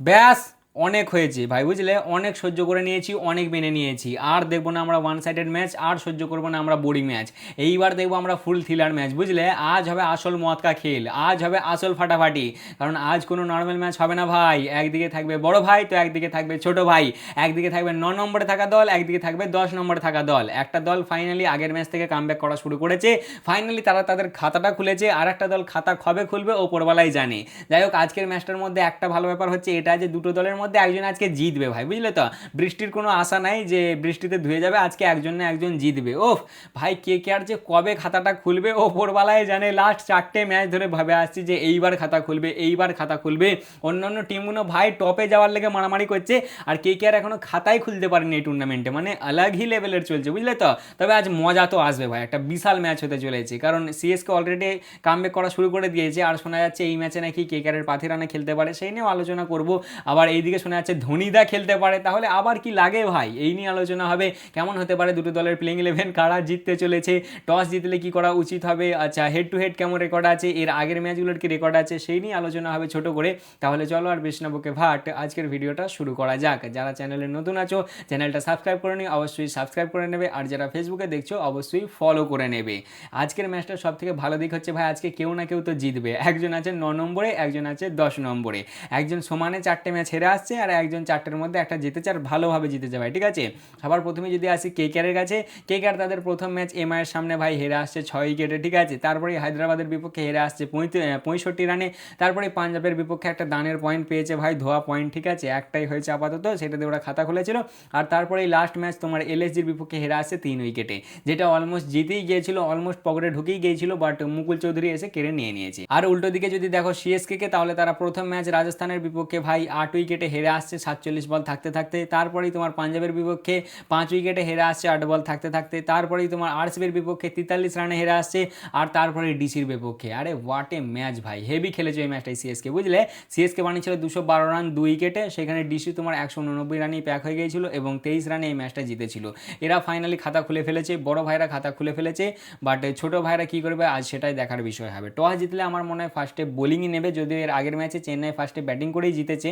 ব্যাস অনেক হয়েছে ভাই, বুঝলে? অনেক সহ্য করে নিয়েছি, অনেক মেনে নিয়েছি। আর দেখবো না আমরা ওয়ান সাইডেড ম্যাচ, আর সহ্য করবো না আমরা বোরিং ম্যাচ। এইবার দেখবো আমরা ফুল থ্রিলার ম্যাচ, বুঝলে? আজ হবে আসল মদকা খেল, আজ হবে আসল ফাটাফাটি। কারণ আজ কোনো নর্মাল ম্যাচ হবে না ভাই। একদিকে থাকবে বড় ভাই, তো একদিকে থাকবে ছোট ভাই। একদিকে থাকবে 9 নম্বরে থাকা দল, একদিকে থাকবে 10 নম্বরে থাকা দল। একটা দল ফাইনালি আগের ম্যাচ থেকে কামব্যাক করা শুরু করেছে, ফাইনালি তারা তাদের খাতাটা খুলেছে। আর একটা দল খাতা কবে খুলবে ওপরওয়ালাই জানে। যাই হোক, আজকের ম্যাচটার মধ্যে একটা ভালো ব্যাপার হচ্ছে এটা যে দুটো দলের মধ্যে একজন আজকে জিতবে ভাই, বুঝলে তো? বৃষ্টির কোনো আশা নাই যে বৃষ্টিতে ধুয়ে যাবে, আজকে একজন না একজন জিতবে। ওফ ভাই, কে কে আর যে কবে খাতাটা খুলবে ওপরওয়ালাই জানে। লাস্ট 4টে ম্যাচ ধরে ভাবে আসছি যে এইবার খাতা খুলবে, এইবার খাতা খুলবে। অন্যান্য টিমগুলো ভাই টপে যাওয়ার লেগে মারামারি করছে, আর কে কে আর এখনো খাতাই খুলতে পারেনি এই টুর্নামেন্টে। মানে আলাগই লেভেলের চলছে, বুঝলে তো? তবে আজ মজা তো আসবে ভাই, একটা বিশাল ম্যাচ হতে চলেছে। কারণ সিএসকে অলরেডি কামব্যাক করা শুরু করে দিয়েছে, আর শোনা যাচ্ছে এই ম্যাচে নাকি কেকেআরের পাথিরানা খেলতে পারে, সেই নিয়েও আলোচনা করব। আবার এইদিকে শোনা যাচ্ছে ধোনিদা খেলতে পারে, তাহলে আবার কি লাগে ভাই, এই নিয়ে আলোচনা হবে। কেমন হতে পারে দুটো দলের প্লেইং ইলেভেন, কারা জিততে চলেছে, টস জিতলে কি করা উচিত হবে, আচ্ছা হেড টু হেড কেমন রেকর্ড আছে, এর আগের ম্যাচগুলোর কি রেকর্ড আছে, সেই নিয়ে আলোচনা হবে ছোট করে। তাহলে চলো আর বেশ না বকে ভাট, আজকের ভিডিওটা শুরু করা যাক। যারা চ্যানেলে নতুন আছো চ্যানেলটা সাবস্ক্রাইব করে নিও, অবশ্যই সাবস্ক্রাইব করে নেবে। আর যারা ফেসবুকে দেখছো অবশ্যই ফলো করে নেবে। আজকের ম্যাচটা সব থেকে ভালো দিক হচ্ছে ভাই, আজকে কেউ না কেউ তো জিতবে। একজন আছে 9 নম্বরে, একজন আছে 10 নম্বরে। একজন সমানে 4টে ম্যাচ হেরে আসছে, আর একজন 4টের মধ্যে একটা জিতেছে, আর ভালোভাবে জিতেছে ভাই, ঠিক আছে? আবার প্রথমে যদি আসি কেকেআরের কাছে, কেকেআর তাদের প্রথম ম্যাচ এমআইয়ের সামনে ভাই হেরে আসছে 6 উইকেটে, ঠিক আছে? তারপরে হায়দ্রাবাদের বিপক্ষে হেরে আসছে 65 রানে। তারপরে পাঞ্জাবের বিপক্ষে একটা দানের পয়েন্ট পেয়েছে ভাই, ধোয়া পয়েন্ট, ঠিক আছে? একটাই হয়েছে আপাতত, সেটাতে ওরা খাতা খুলেছিল। আর তারপরে লাস্ট ম্যাচ তোমার এলএসজির বিপক্ষে হেরে আসছে 3 উইকেটে, যেটা অলমোস্ট জিতেই গিয়েছিল, অলমোস্ট পকেটে ঢুকেই গিয়েছিল, বাট মুকুল চৌধুরী এসে কেড়ে নিয়ে নিয়েছে। আর উল্টো দিকে যদি দেখো সিএসকে কে, তাহলে তারা প্রথম ম্যাচ রাজস্থানের বিপক্ষে ভাই 8 উইকেটে হেরে আসছে 47 বল থাকতে থাকতে। তারপরেই তোমার পাঞ্জাবের বিপক্ষে 5 উইকেটে হেরে আসছে 8 বল থাকতে থাকতে। তারপরেই তোমার আরসিবির বিপক্ষে 43 রানে হেরে আসছে। আর তারপরে ডিসির বিপক্ষে, আরে হোয়াট এ ম্যাচ ভাই, হেভি খেলেছে এই ম্যাচটাই সিএসকে, বুঝলে? সিএসকে বানিয়েছিল 212 রান 2 উইকেটে, সেখানে ডিসি তোমার 189 রানেই প্যাক হয়ে গিয়েছিল এবং 23 রানে এই ম্যাচটা জিতেছিল। এরা ফাইনালি খাতা খুলে ফেলেছে, বড় ভাইরা খাতা খুলে ফেলেছে, বাট ছোট ভাইরা কি করবে আজ সেটাই দেখার বিষয় হবে। টস জিতলে আমার মনে হয় ফার্স্টে বোলিংই নেবে, যদিও এর আগের ম্যাচে চেন্নাই ফার্স্টে ব্যাটিং করেই জিতেছে,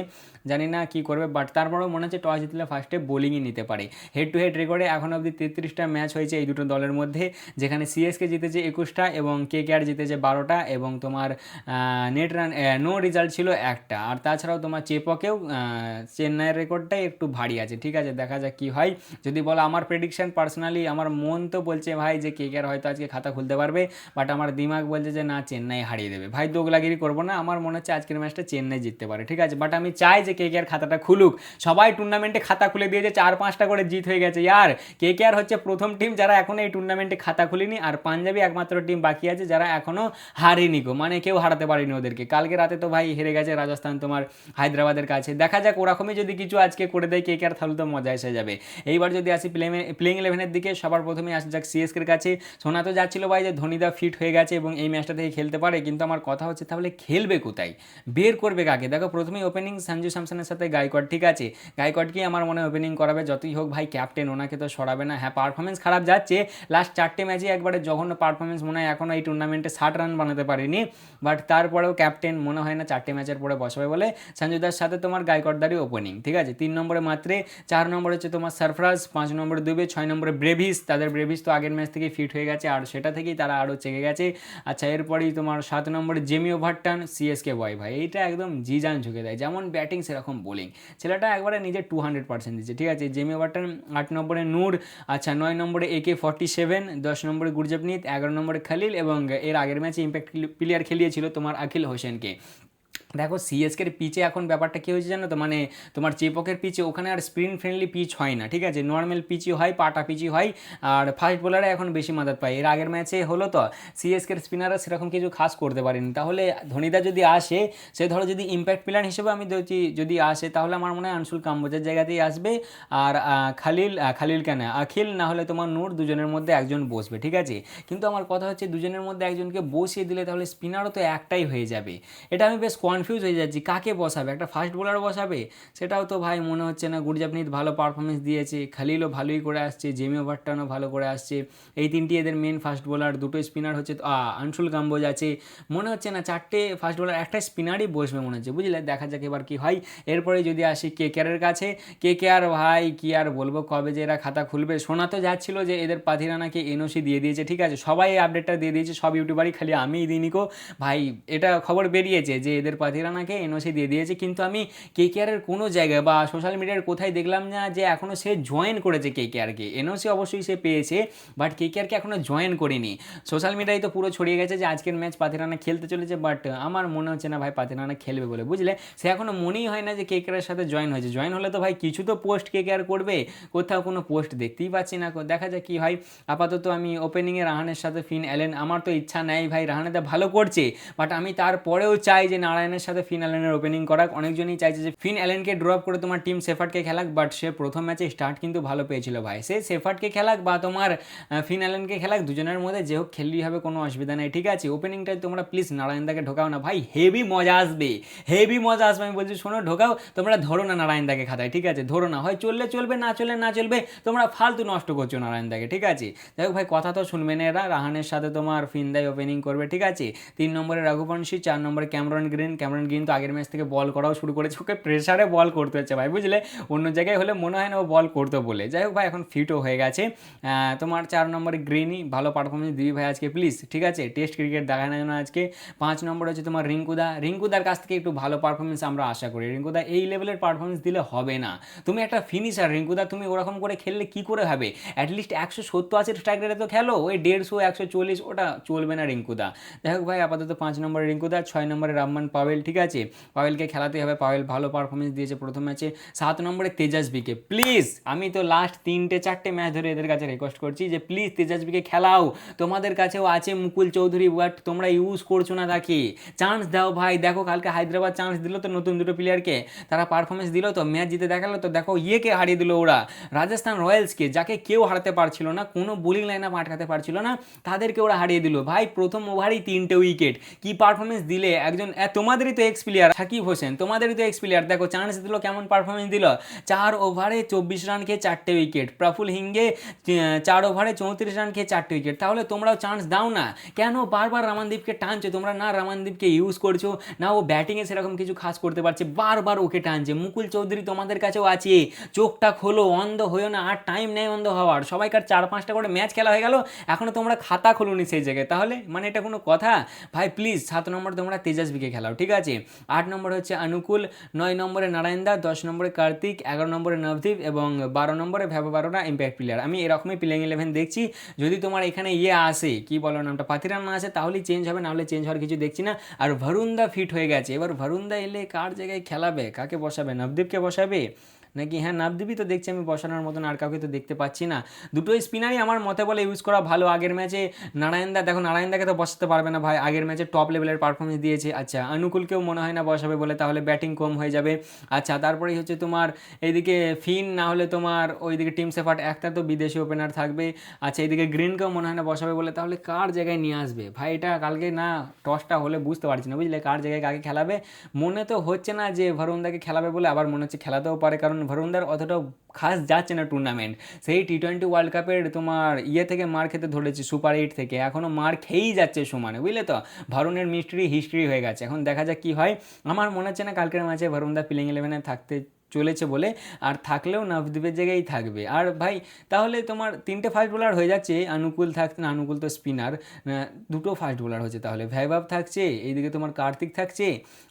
জানি না কি করবে, বাট তারপরেও মনে হচ্ছে টস জিতলে ফার্স্টে বোলিংই নিতে পারে। হেড টু হেড রেকর্ডে এখন অবধি 33টা ম্যাচ হয়েছে এই দুটো দলের মধ্যে, যেখানে সিএসকে জিতেছে 21টা এবং কেকেআর জিতেছে 12টা, এবং তোমার নেট রান নো রেজাল্ট ছিল একটা। আর তাছাড়াও তোমার চেপকেও চেন্নাইয়ের রেকর্ডটাই একটু ভারী আছে, ঠিক আছে? দেখা যাক কি হয়। যদি বলো আমার প্রেডিকশন, পার্সোনালি আমার মন তো বলছে ভাই যে কেকেআর হয়তো আজকে খাতা খুলতে পারবে, বাট আমার দিমাগ বলছে যে না, চেন্নাই হারিয়ে দেবে। ভাই দোগলাগিরি করবো না, আমার মনে হচ্ছে আজকের ম্যাচটা চেন্নাই জিততে পারে, ঠিক আছে? বাট আমি চাই যে কেকেআর খাতাটা খুলুক। সবাই টুর্নামেন্টে খাতা খুলে দিয়েছে, 4-5টা করে জিত হয়ে গেছে ইয়ার। কেকেআর হচ্ছে প্রথম টিম যারা এখনো এই টুর্নামেন্টে খাতা খুলেনি, আর পাঞ্জাবি একমাত্র টিম বাকি আছে যারা এখনো হারেনি গো, মানে কেউ হারাতে পারেনি ওদেরকে। কালকে রাতে তো ভাই হেরে গেছে রাজস্থান তোমার হায়দ্রাবাদের কাছে। দেখা যাক ওরকমই যদি কিছু আজকে করে দেয় কেকেআর, তাহলে তো মজা এসে যাবে। এইবার যদি আসি প্লেইং ইলেভেনের দিকে, সবার প্রথমেই আসা যাক সিএসকের কাছে। শোনা তো যাচ্ছিল ভাই যে ধোনিদা ফিট হয়ে গেছে এবং এই ম্যাচটা থেকে খেলতে পারে, কিন্তু আমার কথা হচ্ছে তাহলে খেলবে কোথায়, বের করবে কাকে? দেখো প্রথমেই ওপেনিং সঞ্জু স্যামসনের সাথে গায়কোয়াড়, ঠিক আছে? গায়কোয়াড়কেই আমার মনে হয় ওপেনিং করাবে, যতই হোক ভাই ক্যাপ্টেন, ওনাকে তো সরাবে না। হ্যাঁ পারফরমেন্স খারাপ যাচ্ছে, লাস্ট 4টে ম্যাচে একবারে জঘন্য পারফরমেন্স, মনে হয় এখনও এই টুর্নামেন্টে 60 রান বানাতে পারেনি, বাট তারপরেও ক্যাপ্টেন মনে হয় না 4টে ম্যাচের পরে বসাবে বলে। সঞ্জুদার সাথে তোমার গায়কোয়াড়দারই ওপেনিং, ঠিক আছে? 3 নম্বরে মাত্রে, 4 নম্বরে হচ্ছে তোমার সারফরাজ, 5 নম্বরে দুবে, 6 নম্বরে ব্রেভিস। তাদের ব্রেভিস তো আগের ম্যাচ থেকেই ফিট হয়ে গেছে, আর সেটা থেকেই তারা আরও চেকে গেছে। আচ্ছা এরপরেই তোমার 7 নম্বরে জেমি ওভারটন, সিএসকে বয় ভাই, এইটা একদম জি জান ঝুঁকে দেয়, যেমন ব্যাটিং সেরকম বোলিং, ছেলেটা একবারে নিজের 200% দিচ্ছে, ঠিক আছে? Jamie Overton. 8 নম্বরে নূর। আচ্ছা 9 নম্বরে AK-47, 10 নম্বরে গুরজপনীত, 11 নম্বরে খালিল, এবং এর আগের ম্যাচে ইম্প্যাক্ট প্লেয়ার খেলিয়েছিল তোমার আকিল হোসেনকে। দেখো সিএসকের পিচে এখন ব্যাপারটা কী হয়েছে জানো তো, মানে তোমার চেপকের পিচে ওখানে আর স্পিন ফ্রেন্ডলি পিচ হয় না, ঠিক আছে? নর্মাল পিচই হয়, পাটা পিচই হয়, আর ফাস্ট বোলাররা এখন বেশি মাদাত পায়। এর আগের ম্যাচে হলো তো সিএসকের স্পিনাররা সেরকম কিছু খাস করতে পারেনি। তাহলে ধোনিদা যদি আসে, সে ধরো যদি ইম্প্যাক্ট প্লেয়ার হিসেবে আমি যদি আসে, তাহলে আমার মনে হয় আনসুল কাম্বোজের জায়গাতেই আসবে। আর খালিল কেন আখিল না হলে তোমার নূর, দুজনের মধ্যে একজন বসবে, ঠিক আছে? কিন্তু আমার কথা হচ্ছে দুজনের মধ্যে একজনকে বসিয়ে দিলে তাহলে স্পিনারও তো একটাই হয়ে যাবে। এটা আমি বেশ কনফিউজ হয়ে যাচ্ছি কাকে বসাবে, একটা ফাস্ট বোলার বসাবে, সেটাও তো ভাই মনে হচ্ছে না। গুরজাপনিত ভালো পারফরমেন্স দিয়েছে, খালিলও ভালোই করে আসছে, জেমি ওভারটনও ভালো করে আসছে, এই তিনটি এদের মেন ফাস্ট বোলার। দুটো স্পিনার হচ্ছে আনসুল কাম্বোজ আছে, মনে হচ্ছে না চারটে ফাস্ট বোলার একটা স্পিনারই বসবে মনে হচ্ছে, বুঝলে। দেখা যাক এবার কি হয়। এরপরে যদি আসি কেকেআরের কাছে, কেকেআর ভাই কি আর বলবো, কবে যে এরা খাতা খুলবে। শোনা তো যাচ্ছিল যে এদের পাথিরা নাকি এনওসি দিয়ে দিয়েছে, ঠিক আছে, সবাই এই আপডেটটা দিয়ে দিয়েছে, সব ইউটিউবারই, খালি আমিই দিইনিকো ভাই। এটা খবর বেরিয়েছে যে এদের পাথিরা নাকি এনওসি দিয়ে দিয়েছে, কিন্তু আমি কেকেআরের কোনো জায়গায় বা সোশ্যাল মিডিয়ার কোথায় দেখলাম না যে এখনও সে জয়েন করেছে কেকেআরকে। এনওসি অবশ্যই সে পেয়েছে, বাট কেকেআরকে এখনও জয়েন করেনি। সোশ্যাল মিডিয়ায় তো পুরো ছড়িয়ে গেছে যে আজকের ম্যাচ পাথিরানা খেলতে চলেছে, বাট আমার মনে হচ্ছে না ভাই পাথিরানা খেলবে বলে, বুঝলে। সে এখনও মনেই হয় না যে কেকেআরের সাথে জয়েন হয়েছে। জয়েন হলে তো ভাই কিছু তো পোস্ট কেকেআর করবে, কোথাও কোনো পোস্ট দেখতেই পাচ্ছি না। দেখা যাক কী হয়। আপাতত আমি ওপেনিংয়ে রাহানের সাথে ফিন অ্যালেন, আমার তো ইচ্ছা নেই ভাই, রাহানেদা ভালো করছে, বাট আমি তারপরেও চাই যে নারায়ণের সাথে ফিন অ্যালেনের ওপেনিং করাক। অনেকজনই চাইছে যে ফিন অ্যালেনকে ড্রপ করে তোমার টিম শেফার্ডকে খেলাক, বাট সে প্রথম ম্যাচে স্টার্ট কিন্তু ভালো পেয়েছিল ভাই। সে শেফার্ডকে খেলাক বা তোমার ফিন অ্যালেনকে খেলাক, দুজনের মধ্যে যে হোক খেললেই হবে, কোনো অসুবিধা নেই, ঠিক আছে। ওপেনিংটাই তোমরা প্লিজ নারায়ণদাকে ঢোকাও না ভাই, হেভি মজা আসবে, হেভি মজা আসবে। আমি বলছি শোনো, ঢোকাও, তোমরা ধরো না নারায়ণদাকে খাতায়, ঠিক আছে, ধরো না, হয় চললে চলবে, না চললে না চলবে, তোমরা ফালতু নষ্ট করছো নারায়ণদাকে, ঠিক আছে। যাই হোক ভাই, কথা তো শুনবে না এরা। রাহানের সাথে তোমার ফিনদাই ওপেনিং করবে, ঠিক আছে। 3 নম্বরে রঘুবংশী, 4 নম্বরে ক্যামেরন গ্রিন। ক্যামেরন গ্রিন তো আগের ম্যাচ থেকে বল করাও শুরু করেছে, ওকে প্রেসারে বল করতে হচ্ছে ভাই, বুঝলে। অন্য জায়গায় হলে মনে হয় না ও বল করতো বলে। যাই হোক ভাই, এখন ফিটও হয়ে গেছে। তোমার 4 নম্বরে গ্রিনই ভালো পারফরমেন্স দিবি ভাই আজকে প্লিজ, ঠিক আছে, টেস্ট ক্রিকেট দেখায় না যেন আজকে। 5 নম্বর হচ্ছে তোমার রিঙ্কুদার কাছ থেকে একটু ভালো পারফরমেন্স আমরা আশা করি। রিঙ্কুদা এই লেভেলের পারফরমেন্স দিলে হবে না, তুমি একটা ফিনিশার রিঙ্কুদা, তুমি ওরকম করে খেললে কি করে হবে। অ্যাটলিস্ট 170-80 স্ট্রাইক রেটে তো খেলো, ওই 150 140 ওটা চলবে না রিঙ্কুদা। যাই হোক ভাই, আপাতত 5 নম্বরে রিঙ্কুদা। 6 নম্বরে রাহমান পাওয়েল, ঠিক আছে, পাওয়েলকে খেলাতেই হবে, পাওয়েল ভালো পারফরমেন্স দিয়েছে প্রথম ম্যাচে। 7 নম্বরে তেজাসবিকে প্লিজ, আমি তো লাস্ট 3-4 ম্যাচ ধরে এদের কাছে রিকোয়েস্ট করছি যে প্লিজ তেজাসবিকে খেলাও, তোমাদের কাছেও আছে মুকুল চৌধুরী, বাট তোমরা ইউজ করছো না তাকে, চান্স দাও ভাই। দেখো কালকে হায়দ্রাবাদ চান্স দিল তো নতুন দুটো প্লেয়ারকে, তারা পারফরমেন্স দিল তো, ম্যাচ জিতে দেখালো তো। দেখো ইয়েকে হারিয়ে দিল ওরা, রাজস্থান রয়্যালসকে, যাকে কেউ হারাতে পারছিল না, কোনো বোলিং লাইন আপ আটকাতে পারছিল না, তাদেরকে ওরা হারিয়ে দিল ভাই। প্রথম ওভারেই 3টে উইকেট, কি পারফরমেন্স দিলে একজন, তোমাদেরই তো এক্স প্লেয়ার সাকিব হোসেন, তোমাদেরই তো এক্স প্লেয়ার, দেখো চান্স দিল, কেমন পারফরমেন্স দিল। 4 ওভারে 24 রান খেয়ে 4টে উইকেট, প্রফুল হিঙ্গে 4 ওভারে 34 রান খেয়ে 4টে উইকেট। তাহলে তোমরাও চান্স দাও না, কেন বারবার রামানদীপকে টানছো তোমরা? না রামানদীপকে ইউজ করছো না, ও ব্যাটিংয়ে সেরকম কিছু খাস করতে পারছে, বারবার ওকে টানছে। মুকুল চৌধুরী তোমাদের কাছেও আছে, চোখটা খোলো, অন্ধ হয়েও না, আর টাইম নেই অন্ধ হওয়ার। সবাইকার 4-5টা করে ম্যাচ খেলা হয়ে গেল, এখনও তোমরা খাতা খোলোনি সেই জায়গায়, তাহলে মানে এটা কোনো কথা ভাই। প্লিজ 7 নম্বর তোমরা তেজাসবিকে খেলাও, ঠিক আছে। 8 নম্বর হচ্ছে অনুকূল, 9 নম্বরে নারায়ণদা, 10 নম্বরে কার্তিক, 11 নম্বরে নবদীপ এবং 12 নম্বরে ভ্যাবাবারোনা ইম্প্যাক্ট প্লেয়ার। আমি এরকমই প্লেইং 11 দেখছি। যদি তোমার এখানে আসে, কি বলো নামটা, পাতিরানা আসে, তাহলেই চেঞ্জ হবে, নাহলে চেঞ্জ হওয়ার কিছু দেখছি না। আর ভরুণদা ফিট হয়ে গেছে, এবার ভরুণদা এলে কার জায়গায় খেলাবে, কাকে বসাবে, নবদীপকে বসাবে নাকি? হ্যাঁ নবদীপই তো দেখছি আমি বসানোর মতন, আর কাউকে তো দেখতে পাচ্ছি না। দুটো স্পিনারই আমার মতে বলে ইউজ করা ভালো। আগের ম্যাচে নারায়ণদা, দেখো নারায়ণদাকে তো বসাতে পারবে না ভাই, আগের ম্যাচে টপ লেভেলের পারফরমেন্স দিয়েছে। আচ্ছা অনুকূলকেও মনে হয় না বসাবে বলে, তাহলে ব্যাটিং কম হয়ে যাবে। আচ্ছা তারপরেই হচ্ছে তোমার এইদিকে ফিন, না হলে তোমার ওইদিকে টিম সেফার্ট, একটা তো বিদেশি ওপেনার থাকবে। আচ্ছা এইদিকে গ্রিনকেও মনে হয় না বসাবে বলে, তাহলে কার জায়গায় নিয়ে আসবে ভাই? এটা কালকে না টসটা হলে বুঝতে পারছি না, বুঝলে, কার জায়গায় কাকে খেলাবে। মনে তো হচ্ছে না যে ভরুণদাকে খেলাবে বলে, আবার মনে হচ্ছে খেলাতেও পারে, কারণ ভরুণদার অতটাও খাস যাচ্ছে না টুর্নামেন্ট। সেই T20 ওয়ার্ল্ড কাপের তোমার থেকে মার খেতে ধরেছে, সুপার 8 থেকে, এখনও মার খেয়েই যাচ্ছে সমানে, বুঝলে তো। ভরুণের মিস্ট্রি হিস্ট্রি হয়ে গেছে, এখন দেখা যাক কী হয়। আমার মনে হচ্ছে না কালকের ম্যাচে ভরুণদা প্লেইং 11-এ থাকতে চলেছে বলে, আর থাকলেও নবদীপের জায়গায় থাকবে। আর ভাই তাহলে তোমার 3টে ফাস্ট বোলার হয়ে যাচ্ছে, অনুকূল থাকছে না, অনুকূল তো স্পিনার, দুটো ফাস্ট বোলার হচ্ছে, তাহলে ভৈভব থাকছে, এইদিকে তোমার কার্তিক থাকছে,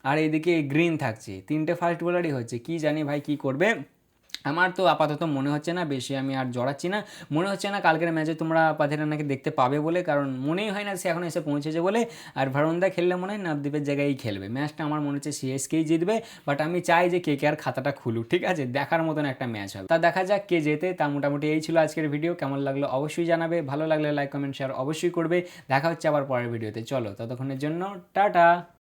আর এইদিকে গ্রিন থাকছে, 3টে ফাস্ট বোলারই হচ্ছে। কি জানি ভাই কি করবে। আমার তো আপাতত মনে হচ্ছে না, বেশি আমি আর জড়াচ্ছি না, মনে হচ্ছে না কালকের ম্যাচে তোমরা পাথিরানাকে দেখতে পাবে বলে, কারণ মনেই হয় না সে এখন এসে পৌঁছেছে বলে। আর ভারুণদা খেললে মনে হয় নবদীপের জায়গায় খেলবে, ম্যাচটা আমার মনে হচ্ছে সিএসকেই জিতবে। বাট আমি চাই যে কেকেআর খাতাটা খুলুক, ঠিক আছে, দেখার মতন একটা ম্যাচ হবে। তা দেখা যাক কে জেতে। তা মোটামুটি এই ছিল আজকের ভিডিও, কেমন লাগলো অবশ্যই জানাবে, ভালো লাগলে লাইক কমেন্ট শেয়ার অবশ্যই করবে। দেখা হচ্ছে আবার পরের ভিডিওতে, চলো ততক্ষণের জন্য টাটা।